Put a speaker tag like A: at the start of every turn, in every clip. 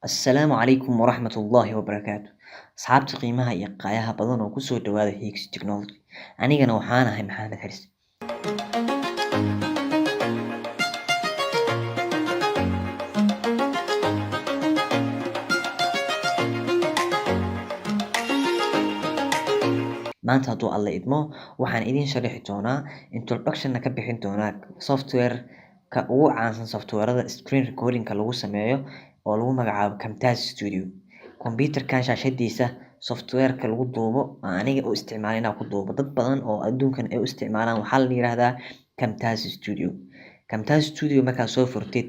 A: Assalaamu calaykum waraxmatullaahi wabarakaatu. Asxaabta qiimaha iyo qaayaha badan oo kusoo dhawaada Higgs Technology. Anigana waxaan ahay Maxamed Xaris. Maanta hadduu alla idmo waxaan idiin sharixi doonaa introduction ka bixin doonaa software-ka ugu caansan software-ada screen recording-ka lagu sameeyo oo lagu magacaabo Camtasia Studio. Computer-kan shaashadiisa software-ka lagu duubo aniga u isticmaalo inaan ku duubo dad badan oo adduunkan ay u isticmaalaan waxaa la yiraahdaa Camtasia Studio. Camtasia Studio markaa soo furtid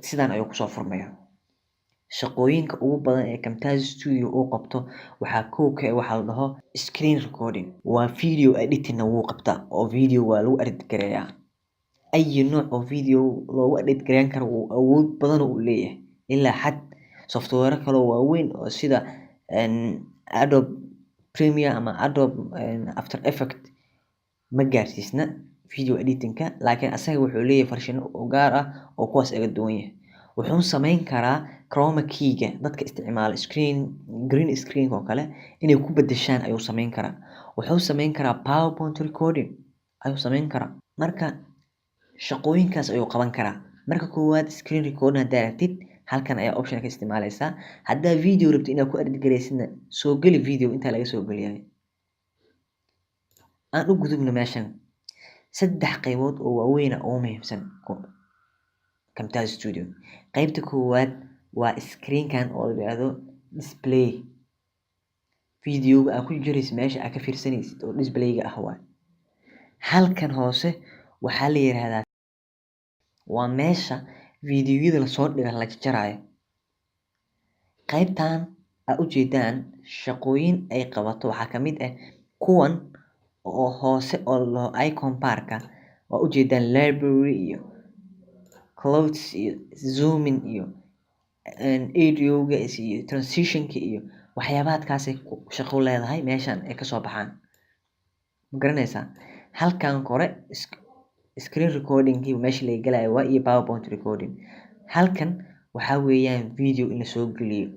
A: sidaan ayuu kusoo furmaya. Shaqooyinka ugu badan ee Camtasia Studio uu qabto waxaa waxa la dhaho screen recording. Waa video editing wuu qabtaa oo video waa lagu edit gareeyaa. Ay nooc oo video loogu edit gareyn karo awood badan uu leeyahay. Ilaa xad software kale oo waaweyn oo sida Adobe Premiere ama Adobe After Effects ma gaarsiisna video editing-ka laakiin asaga wuxuu leeyahay farshaxan u gaar ah oo kuwaas aga duwan yahay. Wuxuu sameyn karaa chroma key-ga dadka isticmaala green screen oo kale inay ku bedeshaan ayuu sameyn karaa. Wuxuu sameyn karaa PowerPoint recording ayuu sameyn karaa. Marka shaqooyinkaas ayuu qaban karaa. Marka koowaad screen recording hadaa rabtid halkan ayaa option ka isticmaalaysaa. Hadaa video rabtid inaad ku edit gareysidna soo gali video inta laga soo galiyay. Aan u gudubno meeshan. Saddex qaybood oo waaweyn oo muhiimsan Camtasia Studio. Qaybta koowaad waa screen-kan oo la yiraahdo display. Video-ga aad ku jiraysid meesha aad ka fiirsanaysid oo display-ga ah waa. Halkan hoose waxaa la yiraahdaa waa meesha video-yada la soo dhigo la jarjarayo. Qaybtan aad u jeedaan shaqooyin ay qabato waxaa ka mid ah kuwan oo hoose oo loo icon bar-ka waa u jeedaan library iyo clouds iyo zooming iyo audio-ga iyo transition-ka iyo waxyaabahaas shaqo leedahay meeshan ay ka soo baxaan. Ma garanaysaa? Halkan kore screen recording-kii meesha laga galayo waa iyo PowerPoint recording. Halkan waxaa weeyaan video in la soo geliyo.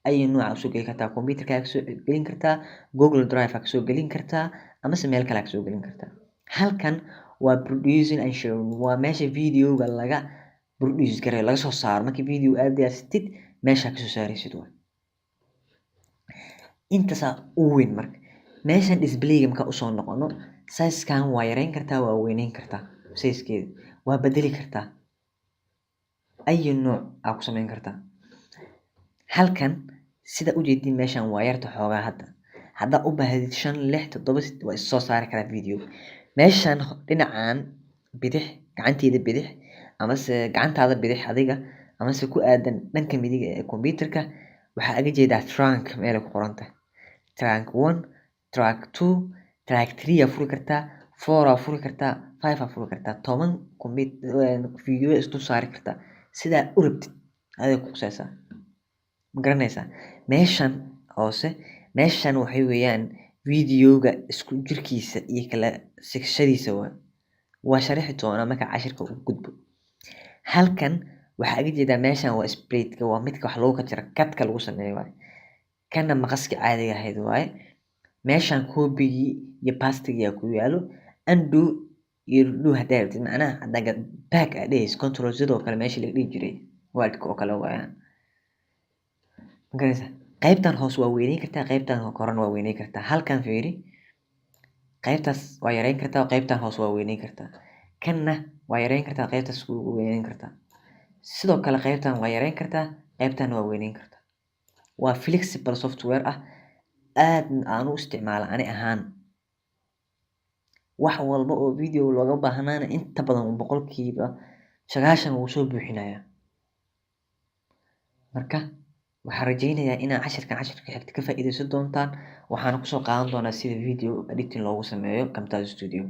A: Ay nooc soo gali kartaa computer-ka ka soo gelin kartaa, Google Drive ka soo gelin kartaa ama meel kale ka soo gelin kartaa. Halkan waa producing and sharing. Waa meesha video-ga laga produce gareeyo laga soo saaro. Markii video aad diyaarsatid meesha ka soo saaraysid waa. Intaas u weyn marka. Meeshan display-ga marka u soo noqono size-kan waa yareyn kartaa waa weyneyn kartaa. Size-keeda waa bedeli kartaa. Ay nooc aad ku sameyn kartaa. Halkan sida u jeedin meeshan waa yarta xoogaa hadda. Hadda u baahdid 5 6 7 waa soo saari karaa video. Meeshan dhinacaan bidix gacanteeda bidix ama gacantaada bidix adiga ama ku aadan dhanka midig ee computer-ka waxa aga jeedaa trunk meel ku qoran tahay. Trunk 1, trunk 2, trunk 3 furi kartaa, 4 furi kartaa, 5 furi kartaa. 10 video isku saari kartaa. Sida u rabtid adiga ku qosaysaa. Ma garanaysaa? Meeshan hoose meeshan waxay weeyaan video-ga isku jirkiisa iyo kala sekshadiisa waa sharixi doona marka cashirka u gudbo. Halkan waxa aga jeedaa meeshan waa sprite-ka waa midka wax looga jiro kadka lagu sameeyo waay. Kana maqaska caadiga ahayd waay. Meeshan copy-gi iyo paste-ga ku yaalo undo iyo redo hadaa rabtid macnaha hadaga back adheys control sidoo kale meesha laga dhigi jiray word-ka oo kale waayaan. Ma garanaysaa? Qaybtan hoos waa weyneyn kartaa, qaybtan korona waa weyneyn kartaa. Halkan fiiri. Qaybtaas waa yareyn kartaa, qaybtan hoos waa weyneyn kartaa. Kanna waa yareyn kartaa, qaybtaas waa weyneyn kartaa. Sidoo kale qaybtan waa yareyn kartaa, qaybtan waa weyneyn kartaa. Waa flexible software ah aad aan u isticmaalo ani ahaan. Wax walba oo video looga baahnaana inta badan boqolkiiba 90 wuu soo buuxinayaa. Marka waxaan rajaynayaa inaan cashirka xigta ka faa'iideysan doontaan. Waxaan ku soo qaadan doonaa sida video editing loogu sameeyo Camtasia Studio.